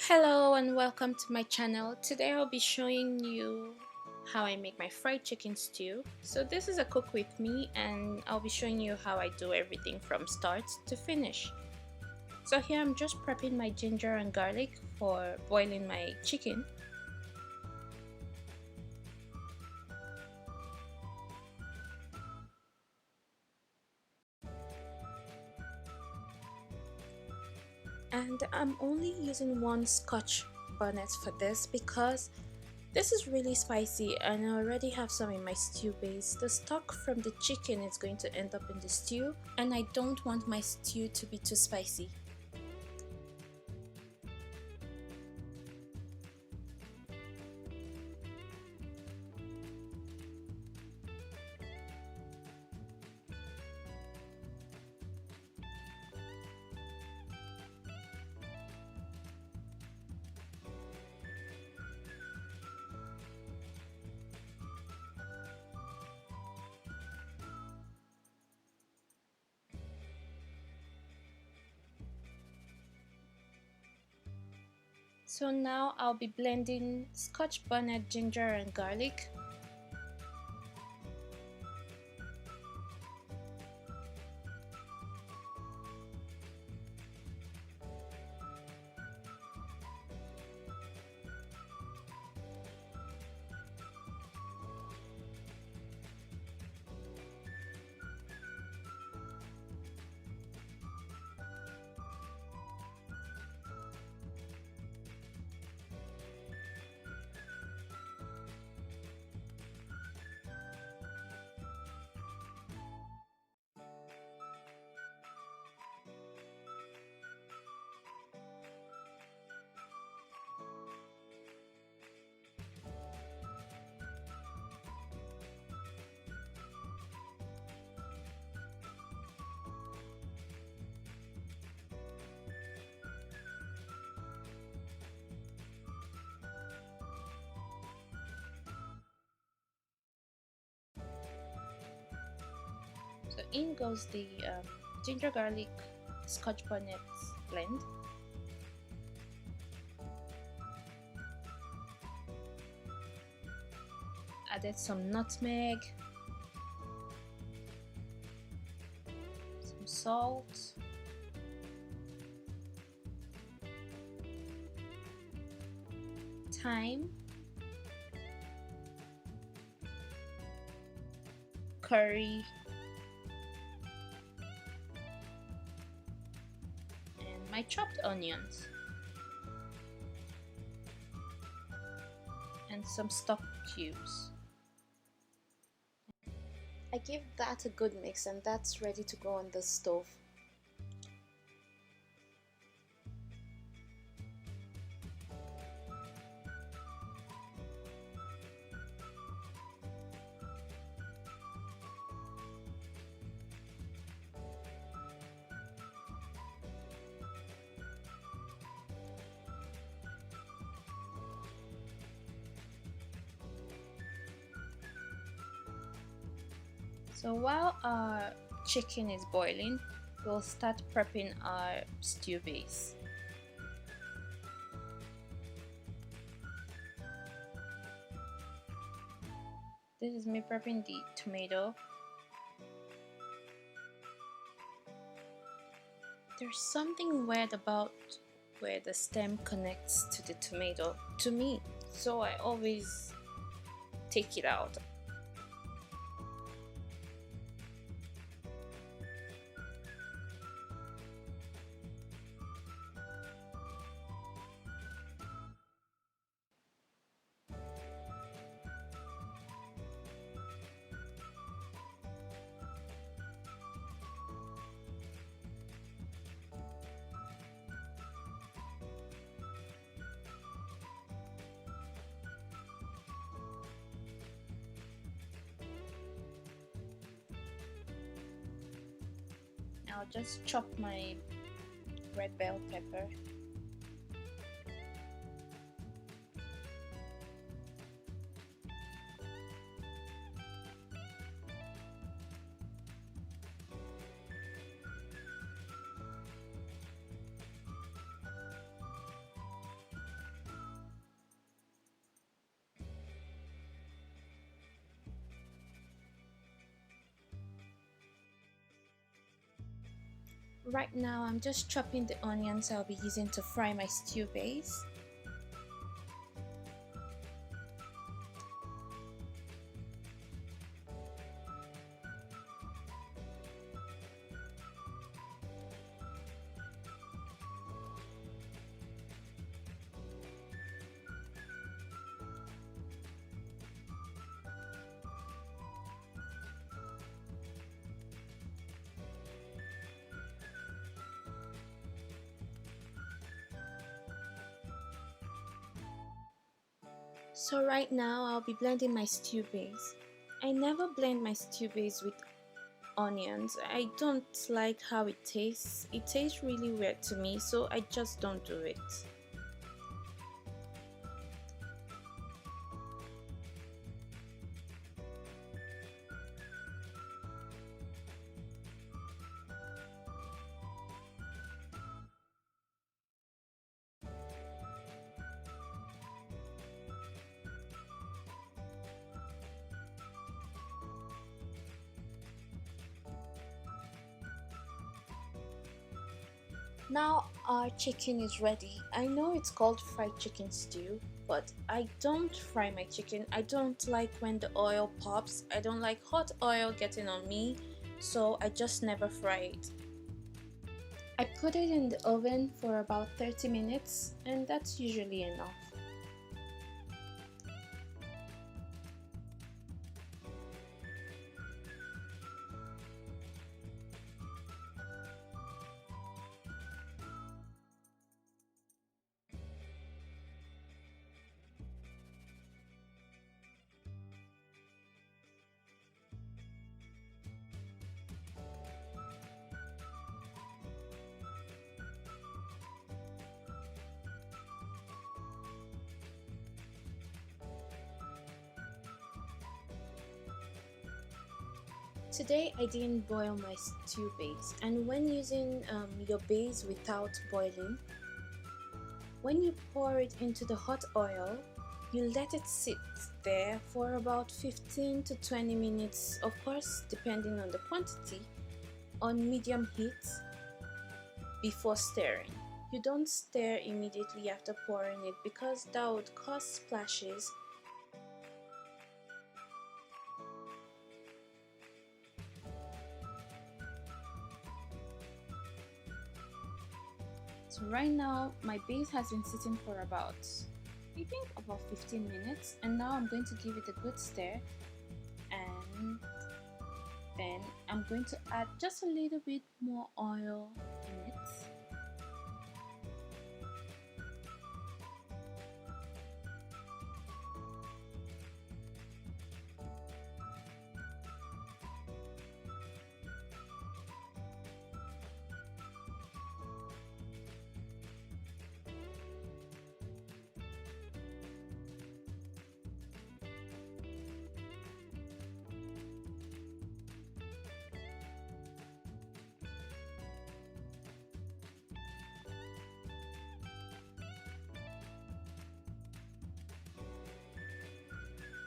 Hello and welcome to my channel. Today I'll be showing you how I make my fried chicken stew. So this is a cook with me and I'll be showing you how I do everything from start to finish. So here I'm just prepping my ginger and garlic for boiling my chicken. And I'm only using one Scotch bonnet for this because this is really spicy and I already have some in my stew base. The stock from the chicken is going to end up in the stew and I don't want my stew to be too spicy. So now I'll be blending Scotch bonnet, ginger and garlic. So in goes the ginger garlic Scotch bonnet blend. Added some nutmeg, some salt, thyme, curry, and my chopped onions, and some stock cubes. I give that a good mix and that's ready to go on the stove. So while our chicken is boiling, we'll start prepping our stew base. This is me prepping the tomato. There's something weird about where the stem connects to the tomato to me, so I always take it out. I'll just chop my red bell pepper. Right now I'm just chopping the onions I'll be using to fry my stew base. So right now I'll be blending my stew base. I never blend my stew base with onions. I don't like how it tastes. It tastes really weird to me, so I just don't do it. Now our chicken is ready. I know it's called fried chicken stew, but I don't fry my chicken. I don't like when the oil pops. I don't like hot oil getting on me, so I just never fry it. I put it in the oven for about 30 minutes, and that's usually enough. Today I didn't boil my stew base, and when using your base without boiling, when you pour it into the hot oil, you let it sit there for about 15 to 20 minutes, of course depending on the quantity, on medium heat before stirring. You don't stir immediately after pouring it because that would cause splashes. So right now my base has been sitting for about, I think about 15 minutes, and now I'm going to give it a good stir, and then I'm going to add just a little bit more oil in it.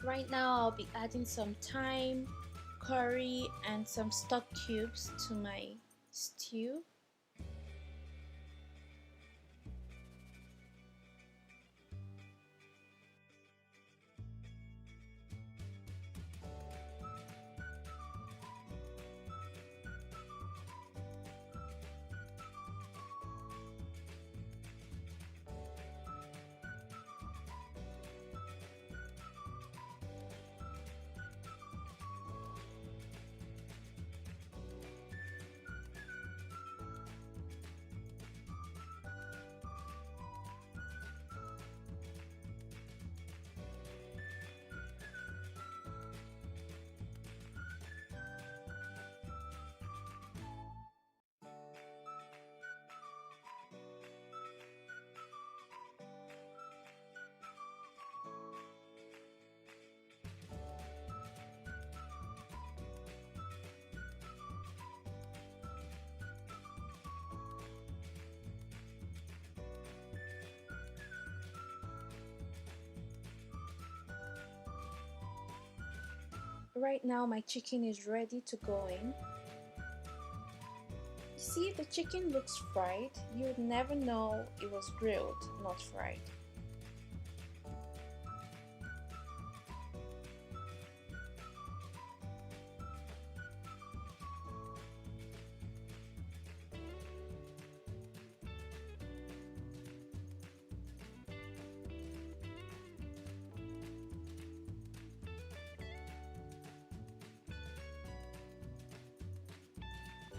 Right now I'll be adding some thyme, curry, and some stock cubes to my stew. Right now my chicken is ready to go in. See, the chicken looks fried. You would never know it was grilled, not fried.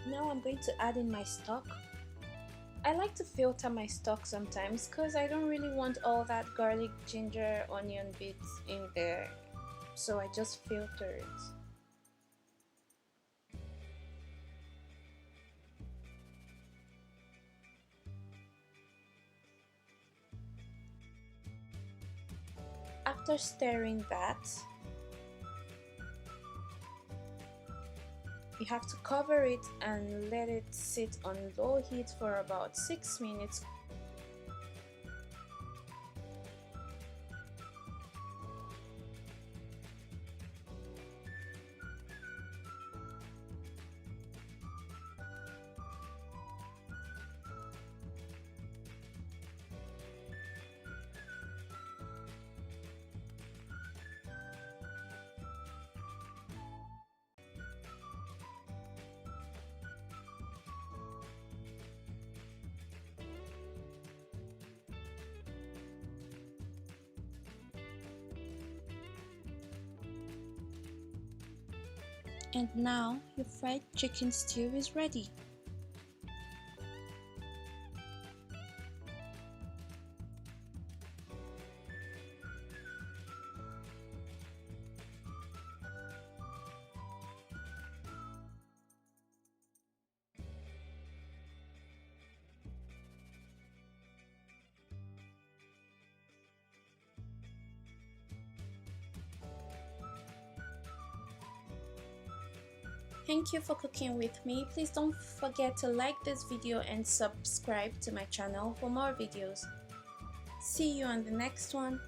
Now I'm going to add in my stock. I like to filter my stock sometimes because I don't really want all that garlic, ginger, onion bits in there. So I just filter it. After stirring that, you have to cover it and let it sit on low heat for about 6 minutes. And now your fried chicken stew is ready. Thank you for cooking with me. Please don't forget to like this video and subscribe to my channel for more videos. See you on the next one.